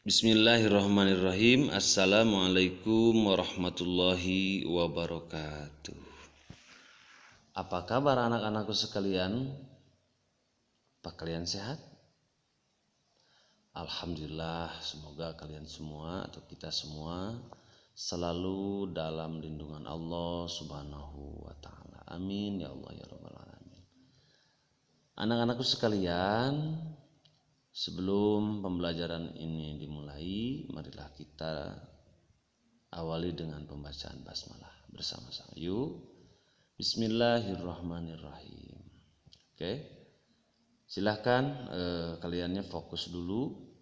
Bismillahirrahmanirrahim. Assalamualaikum warahmatullahi wabarakatuh. Apa kabar anak-anakku sekalian? Apa kalian sehat? Alhamdulillah, semoga kalian semua atau kita semua selalu dalam lindungan Allah Subhanahu wa taala. Amin ya Allah ya rabbal alamin. Anak-anakku sekalian, sebelum pembelajaran ini dimulai, marilah kita awali dengan pembacaan basmalah bersama-sama. Yuk, Bismillahirrahmanirrahim. Oke, silahkan kaliannya fokus dulu,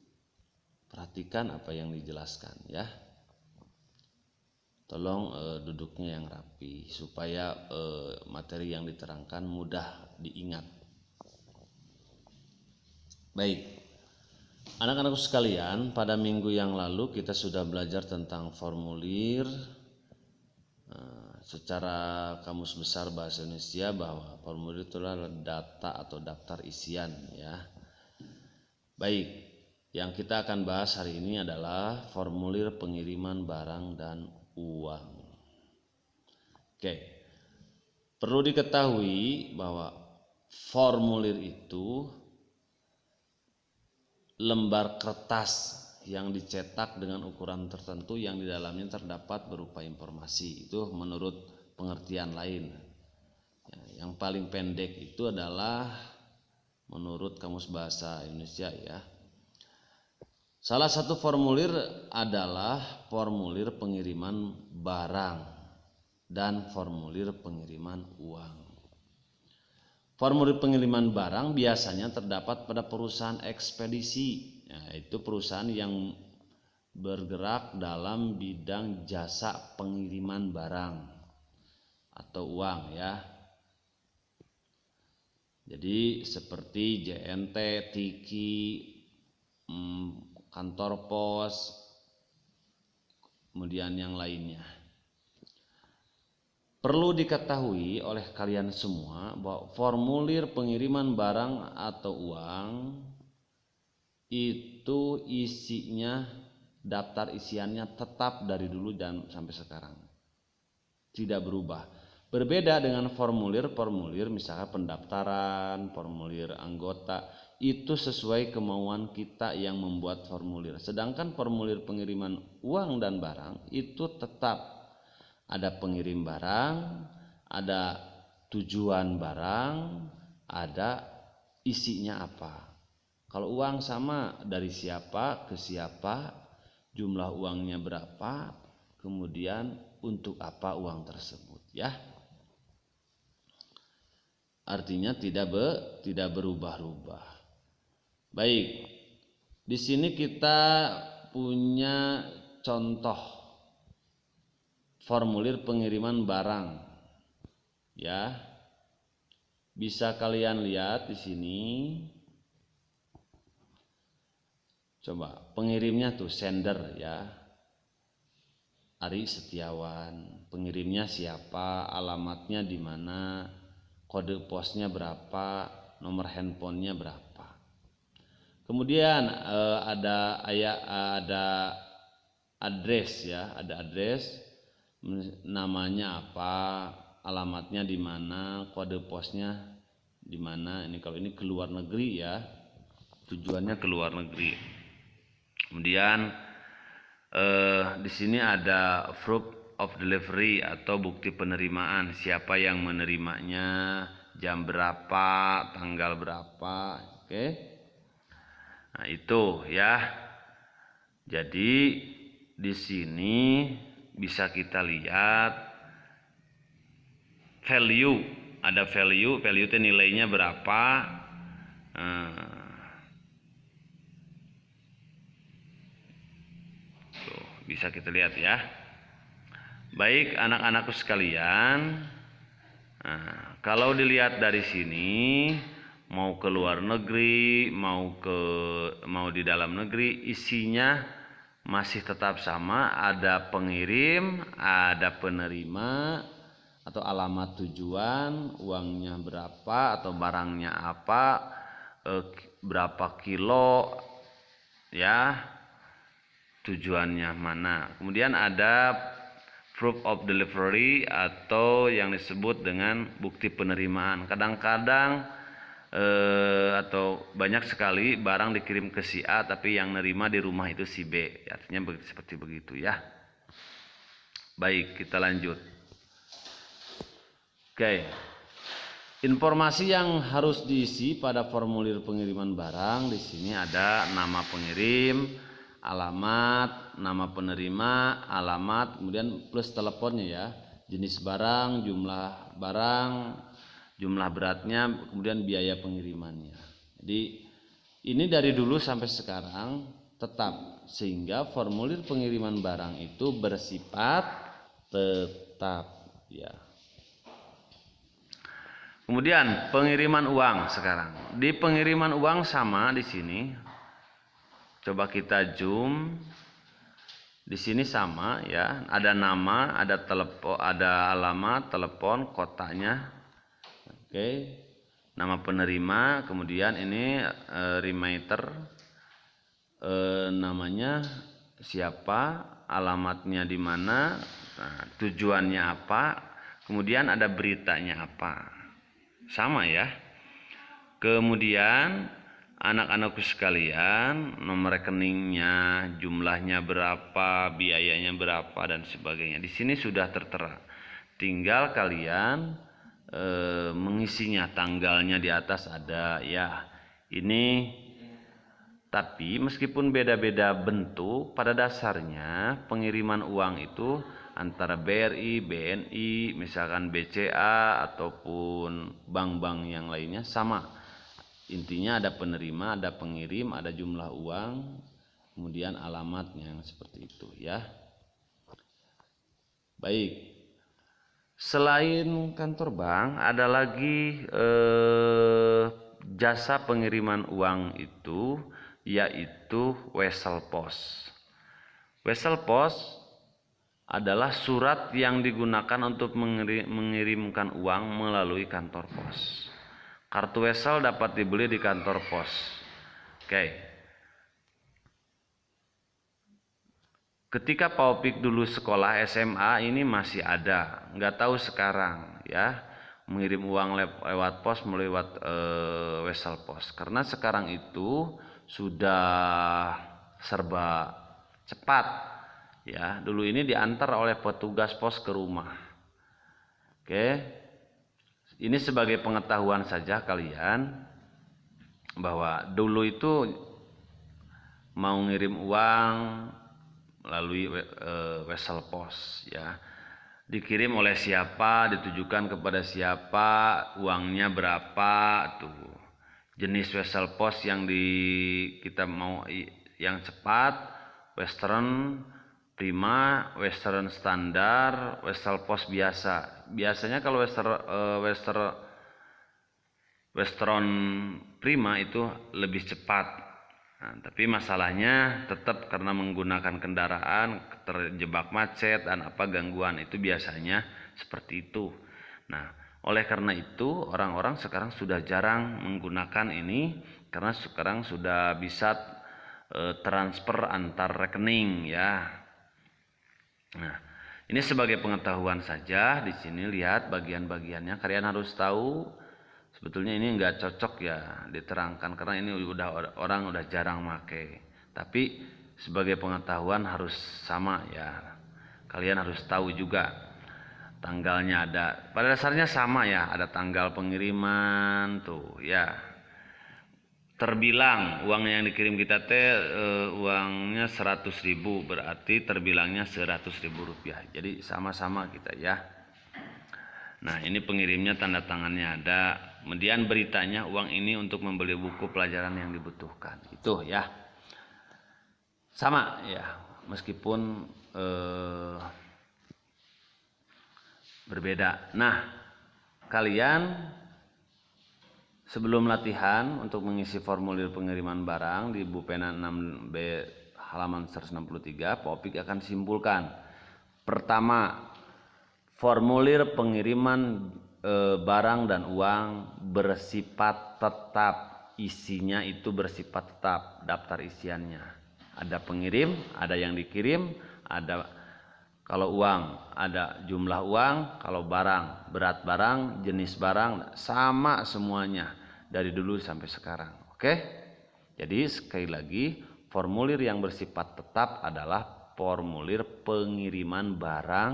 perhatikan apa yang dijelaskan ya. Tolong duduknya yang rapi supaya materi yang diterangkan mudah diingat. Baik, anak-anakku sekalian, pada minggu yang lalu kita sudah belajar tentang formulir. Secara Kamus Besar Bahasa Indonesia bahwa formulir itu adalah data atau daftar isian ya. Baik, yang kita akan bahas hari ini adalah formulir pengiriman barang dan uang. Oke, perlu diketahui bahwa formulir itu lembar kertas yang dicetak dengan ukuran tertentu yang di dalamnya terdapat berupa informasi. Itu menurut pengertian lain. Yang paling pendek itu adalah menurut Kamus Bahasa Indonesia ya. Salah satu formulir adalah formulir pengiriman barang dan formulir pengiriman uang. Formulir pengiriman barang biasanya terdapat pada perusahaan ekspedisi, yaitu perusahaan yang bergerak dalam bidang jasa pengiriman barang atau uang ya. Jadi seperti JNT, Tiki, kantor pos, kemudian yang lainnya. Perlu diketahui oleh kalian semua bahwa formulir pengiriman barang atau uang itu isinya, daftar isiannya tetap dari dulu dan sampai sekarang. Tidak berubah. Berbeda dengan formulir-formulir misalnya pendaftaran, formulir anggota, itu sesuai kemauan kita yang membuat formulir. Sedangkan formulir pengiriman uang dan barang itu tetap ada pengirim barang, ada tujuan barang, ada isinya apa. Kalau uang sama dari siapa ke siapa, jumlah uangnya berapa, kemudian untuk apa uang tersebut ya. Artinya tidak berubah-ubah. Baik, di sini kita punya contoh formulir pengiriman barang ya. Bisa kalian lihat di sini. Coba pengirimnya tuh sender ya, Ari Setiawan. Pengirimnya siapa, alamatnya di mana, kode posnya berapa, nomor handphonenya berapa. Kemudian ada address ya, ada address, namanya apa, alamatnya di mana, kode posnya di mana. Ini kalau ini ke luar negeri ya, tujuannya ke luar negeri. Kemudian di sini ada proof of delivery atau bukti penerimaan, siapa yang menerimanya, jam berapa, tanggal berapa. Oke. Nah, itu ya. Jadi di sini bisa kita lihat value, ada value itu nilainya berapa. Tuh, bisa kita lihat ya. Baik anak-anakku sekalian, kalau dilihat dari sini, mau ke luar negeri, mau di dalam negeri, isinya masih tetap sama. Ada pengirim, ada penerima atau alamat tujuan, uangnya berapa atau barangnya apa, berapa kilo ya, tujuannya mana. Kemudian ada proof of delivery atau yang disebut dengan bukti penerimaan. Kadang-kadang atau banyak sekali barang dikirim ke si A tapi yang nerima di rumah itu si B. Artinya seperti begitu ya. Baik, kita lanjut. Oke. Informasi yang harus diisi pada formulir pengiriman barang di sini ada nama pengirim, alamat, nama penerima, alamat, kemudian plus teleponnya ya, jenis barang, jumlah barang, jumlah beratnya, kemudian biaya pengirimannya. Jadi ini dari dulu sampai sekarang tetap, sehingga formulir pengiriman barang itu bersifat tetap ya. Kemudian pengiriman uang sekarang. Di pengiriman uang sama di sini. Coba kita zoom. Di sini sama ya. Ada nama, ada telepon, ada alamat, telepon, kotanya. Oke. Nama penerima, kemudian ini remitter. Namanya siapa, alamatnya di mana, nah, tujuannya apa, kemudian ada beritanya apa. Sama ya. Kemudian anak-anakku sekalian, nomor rekeningnya, jumlahnya berapa, biayanya berapa dan sebagainya. Di sini sudah tertera. Tinggal kalian mengisinya, tanggalnya di atas ada ya. Ini tapi meskipun beda-beda bentuk, pada dasarnya pengiriman uang itu antara BRI, BNI, misalkan BCA ataupun bank-bank yang lainnya sama. Intinya ada penerima, ada pengirim, ada jumlah uang, kemudian alamatnya yang seperti itu ya. Baik. Selain kantor bank ada lagi jasa pengiriman uang itu yaitu wesel pos. Wesel pos adalah surat yang digunakan untuk mengirimkan uang melalui kantor pos. Kartu wesel dapat dibeli di kantor pos. Oke. Ketika Pak Opik dulu sekolah SMA ini masih ada, nggak tahu sekarang ya, mengirim uang lewat pos melalui wesel pos. Karena sekarang itu sudah serba cepat ya. Dulu ini diantar oleh petugas pos ke rumah. Oke. Ini sebagai pengetahuan saja kalian bahwa dulu itu mau ngirim uang melalui wesel pos ya. Dikirim oleh siapa, ditujukan kepada siapa, uangnya berapa tuh. Jenis wesel pos yang kita mau yang cepat, western, prima, western standar, wesel pos biasa. Biasanya kalau western prima itu lebih cepat. Nah, tapi masalahnya tetap karena menggunakan kendaraan terjebak macet dan apa gangguan itu biasanya seperti itu. Nah, oleh karena itu orang-orang sekarang sudah jarang menggunakan ini karena sekarang sudah bisa transfer antar rekening ya. Nah, ini sebagai pengetahuan saja. Di sini lihat bagian-bagiannya. Kalian harus tahu. Sebetulnya ini enggak cocok ya diterangkan karena ini orang udah jarang make. Tapi sebagai pengetahuan harus sama ya. Kalian harus tahu juga. Tanggalnya ada. Pada dasarnya sama ya. Ada tanggal pengiriman tuh ya. Terbilang uang yang dikirim kita uangnya 100.000 berarti terbilangnya 100.000 rupiah. Jadi sama-sama kita ya. Nah ini pengirimnya tanda tangannya ada. Kemudian beritanya uang ini untuk membeli buku pelajaran yang dibutuhkan. Itu ya. Sama ya. Meskipun berbeda. Nah kalian sebelum latihan untuk mengisi formulir pengiriman barang di buku pena 6B halaman 163, Pak Opik akan simpulkan. Pertama, formulir pengiriman barang dan uang bersifat tetap, isinya itu bersifat tetap, daftar isiannya. Ada pengirim, ada yang dikirim, ada kalau uang, ada jumlah uang, kalau barang, berat barang, jenis barang, sama semuanya dari dulu sampai sekarang. Oke? Jadi sekali lagi, formulir yang bersifat tetap adalah formulir pengiriman barang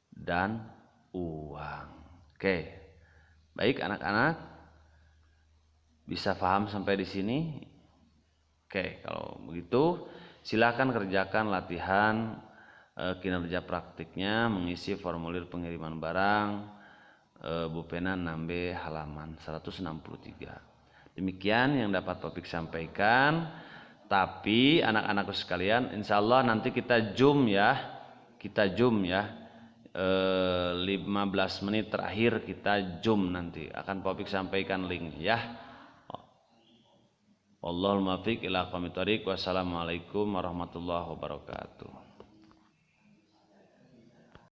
dan uang. Oke. Baik anak-anak, bisa paham sampai di sini? Oke, kalau begitu silakan kerjakan latihan kinerja praktiknya mengisi formulir pengiriman barang Bu Pena 6B halaman 163. Demikian yang dapat Topik sampaikan. Tapi anak-anakku sekalian, insya Allah nanti kita zoom ya, 15 menit terakhir kita zoom, nanti akan Topik sampaikan link ya. Wallahul muwaffiq ila aqwamit thoriq. Wassalamualaikum warahmatullahi wabarakatuh.